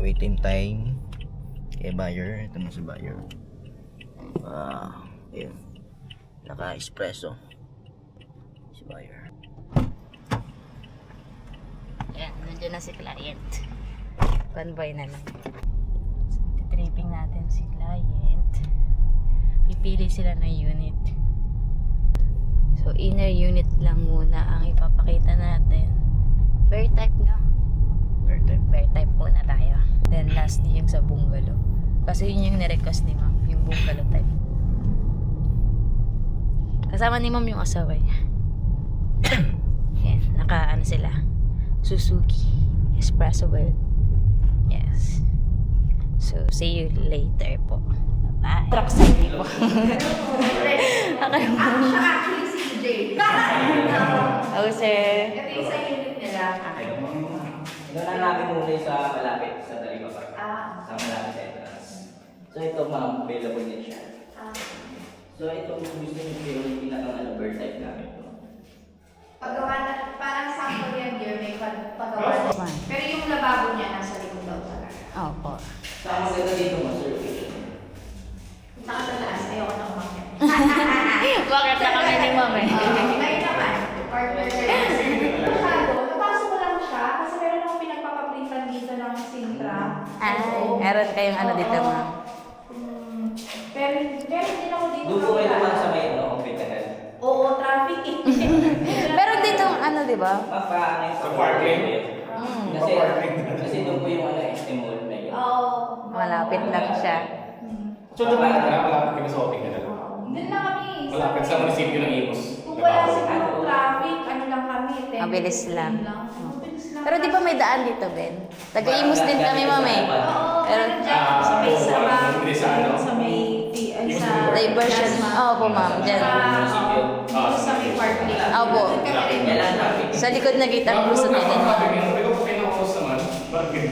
waiting time kay buyer. Ito na si buyer. Ayun. Naka-espresso si buyer. Ayan, nandiyan na si client. Convoy na lang. So, titripping natin si client. Pipili sila ng unit. So, inner unit lang muna ang ipapakita natin. Fair type, no? Fair type muna tayo. Then, lastly, yung sa bungalow. Kasi yun yung nirequest ni ma'am, yung bungalow type. Kasama ni ma'am yung asawa niya. Yan, naka-ano sila. Suzuki Espresso World. Yes. So, see you later po. Bye. Truck side po. Actually, si Jay. Oh, sir. Ito yung sa unit nila. Ito na namin muna yung sa malapit sa Daliba pa. Sa malapit sa entrance. So ito ma'am, available din siya. So ito gusto nyo yung pinakang bird type namin. Paggawa na, parang sample yan, dear, may paggawa na. Pero yung lababo niya nasa likod daw talaga. Opo. So ang maganda dito mo, sir. Punta ka sa taas, ayoko na umakyat. Bakit na kami ni ma'am eh? Ngayon naman, partner na yun. Masyado, napasok ko lang siya kasi meron akong pinagpapaprintan dito ng Sintra. Ay, meron kayong ano dito Oo. ma'am? Pero din ako dito. Doon po kayo naman sa may open na head. Oo, traffic eh. Meron dito ano, di ba? Paano yung Sa parking? Kasi doon po yung mall na yun. Oo. Malapit lang siya. So, doon malapit kami sa open ka na lang. Doon lang kami. Malapit sa munisipyo ng Imus. Kung wala siguro traffic, ano lang kami. 10 Mabilis lang. Mabilis lang. Pero di ba may daan dito, Ben? Taga-Imus din kami, ma'am eh. Oo, Pero, pero dyan sa may sama. mabilis sa ano? Sa may, sa diversion. Oo po, ma'am. Diyan. Dito sa may park nila. Opo. Doon kami rin. Sa likod nakita ko gusto nila. Pero kung pinakos naman, bakit?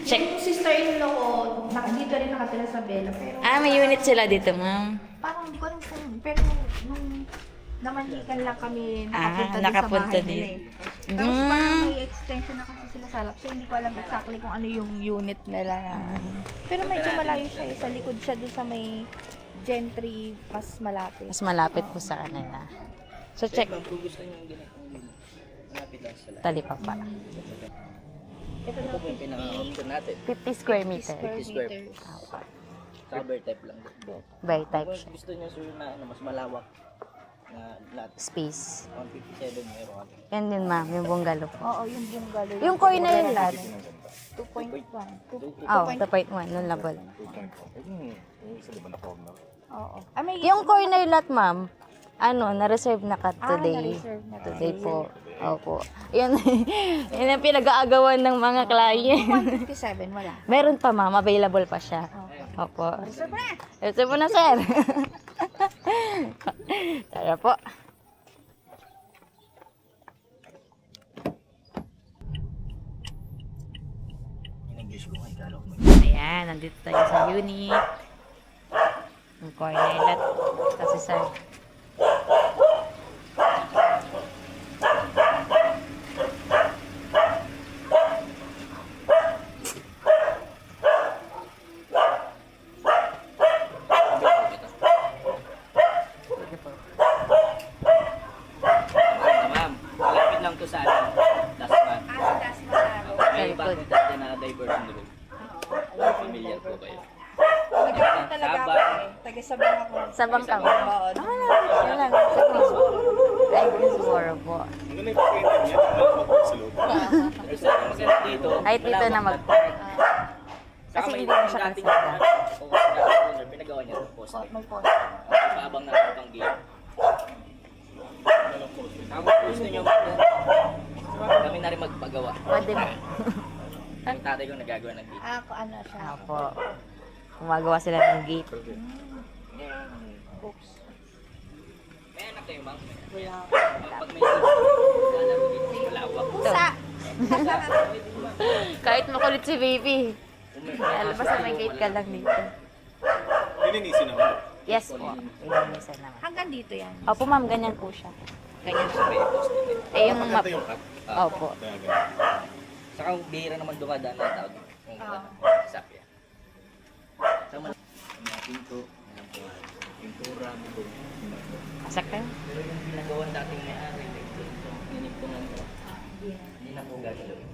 Check. Yung sister-in-law ko, dito rin nakatira sa Bella. Pero May unit sila dito, ma'am. parang hindi ko alam kung, pero nung namanhikan lang kami nakapunta sa bahay nila din. eh. Tapos parang may extension na kasi sila sa lap. So hindi ko alam exactly kung ano yung unit nila. Pero medyo malayo siya eh. Sa likod siya doon sa may Gentry, mas malapit. Mas malapit po sa kanila. So, check. Kung gusto nyo yung ganito, malapit lang sa lahat. Tali pa pa. Ito Ito po yung pinaka-option natin. 50 square meter. 50 square feet. Cover type lang. By type Kung siya. gusto nyo sir na mas malawak na lot, Space. 157 meron kami. Yan din, ma'am. Yung bungalow po. Oo, yung bungalow. Yung corner lot. 2.1. Oh, 2.1. Nung labal. Oo. May Yung corner lot, ma'am. Na-reserve na ka today. na-reserve na. Today po. Opo. Yun, yun ang pinag-aagawan ng mga client. 157, wala. Meron pa, ma'am. Available pa siya. Opo. Reserve po na, sir. Tara po. Ayan, nandito tayo sa unit. Yung corner lot. Kasi sir. Ma'am, malapit lang to sa last one. May likod. bakit natin na diversion doon. Familiar po kayo. Nagkaroon talaga ako eh. Taga-sabang ako. Sabang ka ba? Oo. Yun lang. Ay, Grisboro po. Kasi ang maganda dito, Kahit dito na mag-park. Kasi hindi mo siya kalsada. Pinagawa niya ng post. May post. Paabang na ang gate. Tapos gusto niyo kami na rin magpagawa. Pwede mo. Yung tatay ko nagagawa ng gate. Ako ano siya. Opo. Gumagawa sila ng gate. Books. May anak kayo, ma'am? Wala. Pag may lalaro dito, malawak. Pusa. Kahit makulit si baby. Basta may gate ka lang dito. Lininisin naman. Yes po. Ilinisan naman. Hanggang dito yan. Opo ma'am, ganyan po siya. Ganyan po. May post din. Eh yung map. Ito yung cut. Opo. Kaya ganun. Saka bihira naman dumadaan ng tao dito. Sakya. So, mga pinto, mga po, pintura, ito. Sakay? Pero yung ginagawa dating may-ari, ito, ganito na ito. Hindi na po gagawin.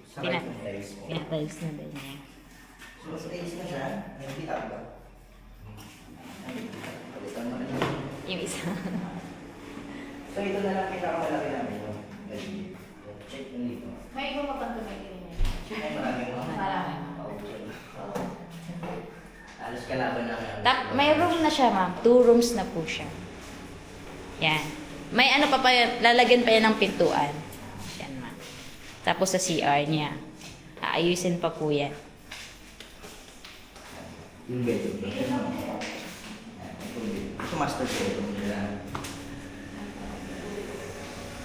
Saka Pina- yung tiles mo. Pinatiles na din niya. So, mas tiles na siya, nakikita ko ba? Palitan mo na yun. Yung isa. So, ito na lang pinakamalaki namin yung check nyo dito. May iba pa bang tumigil niya? Ay, maraming mga. Marami. Alas kalaban namin. May room na siya, ma'am. 2 rooms na po siya. Yan. May ano pa yan, lalagyan pa yan ng pintuan. Yan, ma'am. Tapos sa CR niya. Aayusin pa po yan. Yung bedroom. Ito master bedroom nila.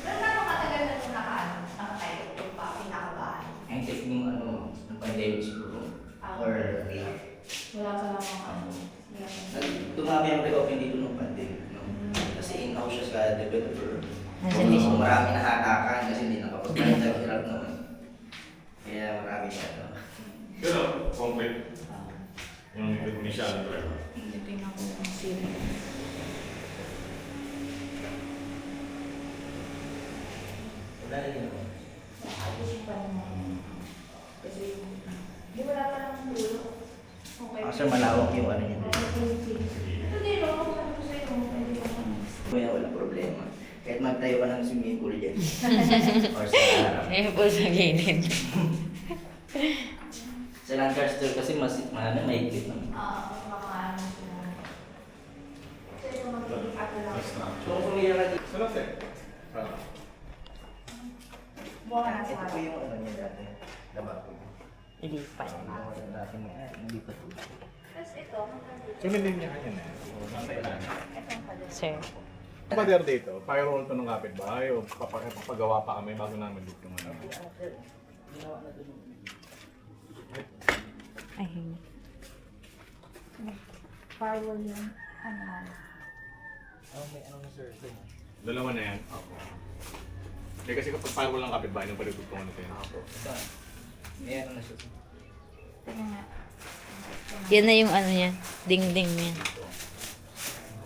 Pero naman katagal na nung nakatayo kung pa pinakabahay. Ang take yung ano, ng pandemic siguro. Or Wala pa lang ano. dumami ang reopen dito ng pandemic. No? Kasi in-house siya sa developer. Nasaan din siya? Marami nahatakan kasi hindi nakapag-plan sa hirap naman. Kaya marami siya. No? Pero, concrete. Yung initial talaga. Tingnan ko yung ceiling. Wala rin yun. Ayos pa naman. Kasi di wala pa lang dulo. Okay. Kasi malawak yung ano niya. Ito din, ako sabi ko sa'yo, pwede ka pa. Kaya wala problema. Kahit magtayo ka ng swimming pool dyan. Or sa harap. Ayun po sa gilid. Sa Lancaster kasi mas mahigpit naman. Makaano sila. Kasi ito magiging ano lang. Kung kumira ka dito. Sarap eh. Buwan na Ito sa po yung ano niya dati. Labak po. Ilipan. Yung dati mo hindi pa tuloy. Tapos ito, Sunod din niya kanya na. itong pala. Sir. Pader dito, firewall to ng kapitbahay o papagawa pa kami bago namin dito ng ano. Ginawa na doon. Ay, Firewall yun. Ano? May ano na sir. Doon. Dalawa na yan. Opo. Eh kasi kapag firewall ng kapitbahay, yung palitutungan natin. Ito. May ano na siya. Tingnan nga. yan na yung ano niya. Ding-ding niya.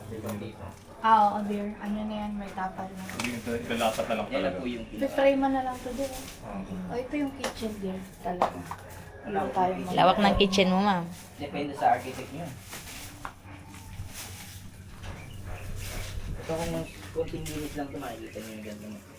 Dito. Oo, dear. Ano na yan, may tapal na. Ito dapat na lang Yan na talaga. po yung Try mo na lang to, dear. Oh, ito yung kitchen, dear. Talaga. Hindi tayo mag- Lawak ng kitchen mo, ma'am. Depende sa architect niyo. Ito kung konting unit lang ito, makikita niyo yung ganito.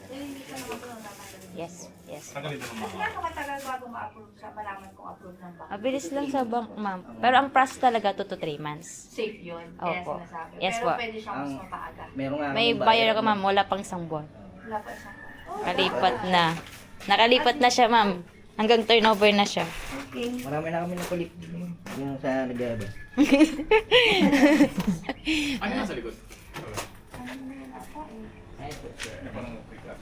Hindi ka naman ito natatagal. Yes, yes. Tagal ito ng Kasi mga. nga katagal bago ma-approve siya, malaman kung approve ng bank. Mabilis lang sa bank, ma'am. Pero ang process talaga 2 to 3 months. Safe yun. Kaya Opo. sinasabi. Yes Pero po. pwede siyang mas Ang- mapaaga. Meron nga May akong buyer ako, ma'am. Wala pang isang buwan. Wala pa isang. Oh, Nakalipat na. Nakalipat na siya, ma'am. Hanggang turnover na siya. okay. Marami na kami nakulit. Yung sa nag-aabas. Ano nasa likod? Ano na yun ata eh. Ay, ito sir. Parang quick up.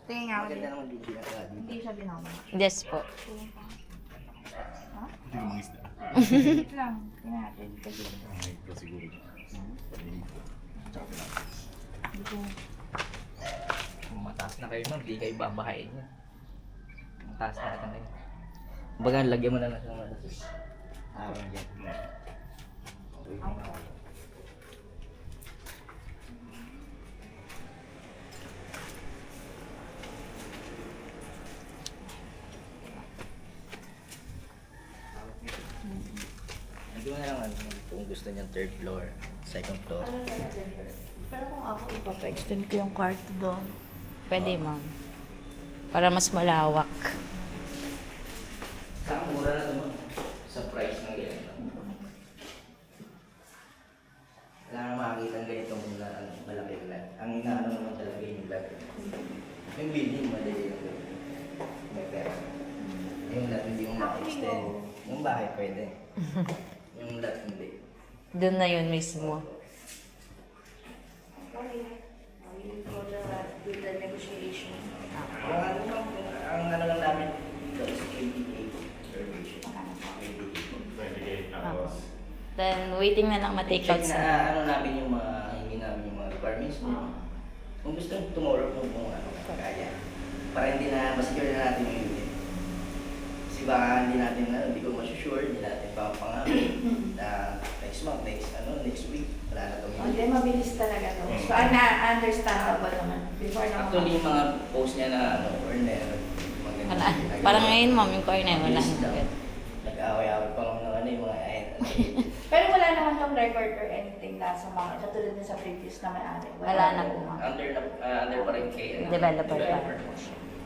Tingnan nga ako Maganda dito. naman dito yung dito. Hindi siya binawa. Yes po. Hindi mo isda. Wait lang. Tingnan natin. Kasi Ito siguro. hindi ko. Kung mataas na kayo ma'am, di kayo babahayin niya. Mataas na kayo. Baga, lagyan mo na lang ng malakas. Parang dyan. Hindi mo na lang ano, kung gusto niyang third floor, second floor. Pero kung ako, ipapa-extend ko yung kwarto doon. Pwede, ma'am. Para mas malawak. Saka mura na naman sa price ng ganyan. Wala na makakita ng ganito muna malaki lang. Ang inaano naman talaga yung lot. Yung building, madali lang gawin. May pera. Yung lot hindi mo ma-extend. Yung bahay pwede. Yung lot hindi. Doon na yun mismo. With the negotiation. Ang ano lang namin dito is 80K reservation. 28 tapos. Then, waiting na lang ma-take out Check sa... na ano namin yung mga, hindi namin yung mga requirements mo. Kung gusto nyo tomorrow kung ano, kaya. Para hindi na masecure na natin yung unit. Kasi baka hindi natin, hindi ko masusure, hindi natin papangamin na next month, next week, wala na itong Hindi, mabilis talaga to. So, understandable naman. Before na Actually, yung mga post niya na corner, Wala. Parang ngayon, ma'am, yung corner, wala. Nag-away-away pa lang ng yung mga Pero wala naman tong record or anything na sa mga, katulad din sa previous na may-ari. Wala na po, ma'am. under pa rin kay Developer pa.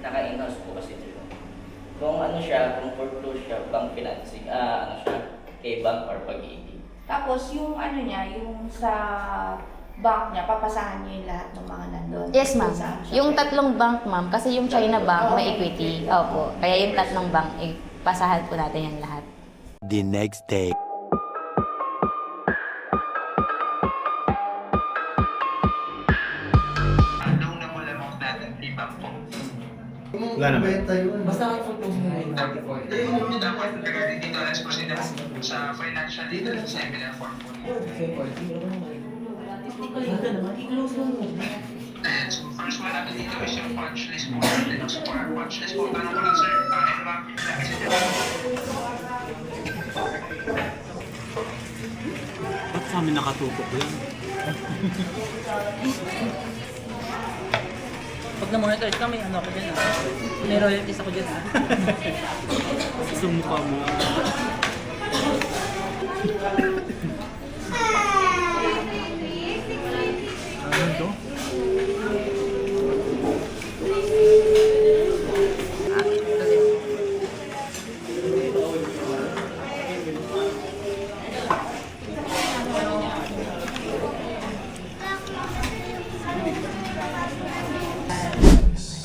Naka-in-house po kasi ito. Kung ano siya, kung foreclose siya, bank financing, ano siya, kay bank or pag-ibig. Tapos yung ano niya, yung sa bank niya, papasahan niya yung lahat ng mga nandun. Yes, ma'am. Kung saan siya Yung pwede. tatlong bank, ma'am, kasi yung China Bank may equity. Opo. Kaya yung tatlong bank, pasahan po natin yung lahat. The next day. Wala naman. Basta ang foreclose mo yung Dapat dito po sila sa financial legal seminar form po. So first one natin dito is yung punch list po natin. So for punch list po, tanong ko lang sir, ano ba? Ba't sa amin nakatutok yan? Pag na-monetize ka, may ano ako dyan ah. May royalties ako dyan ah. Sa mukha mo. Ano to?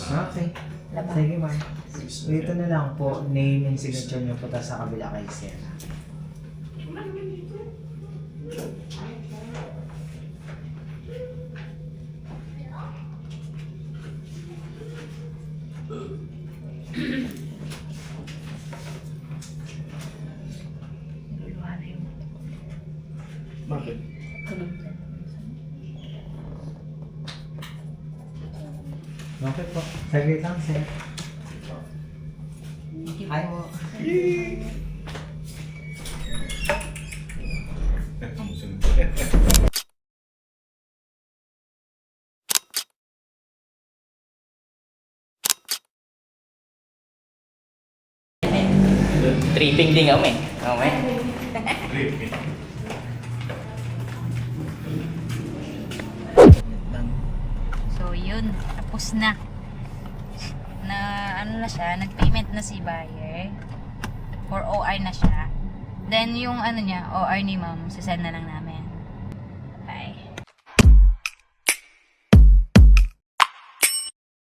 Okay. Sige, ma'am. Dito na lang po, name and signature niyo po sa kabila kay Sir. Bakit? Okay po. Saglit lang, Sir. Ay, tripping din kami. Okay? So, yun. Tapos na. Na, ano na siya, nag-payment na si buyer. For OR na siya. Then, yung ano niya, OR ni ma'am, sisend na lang namin.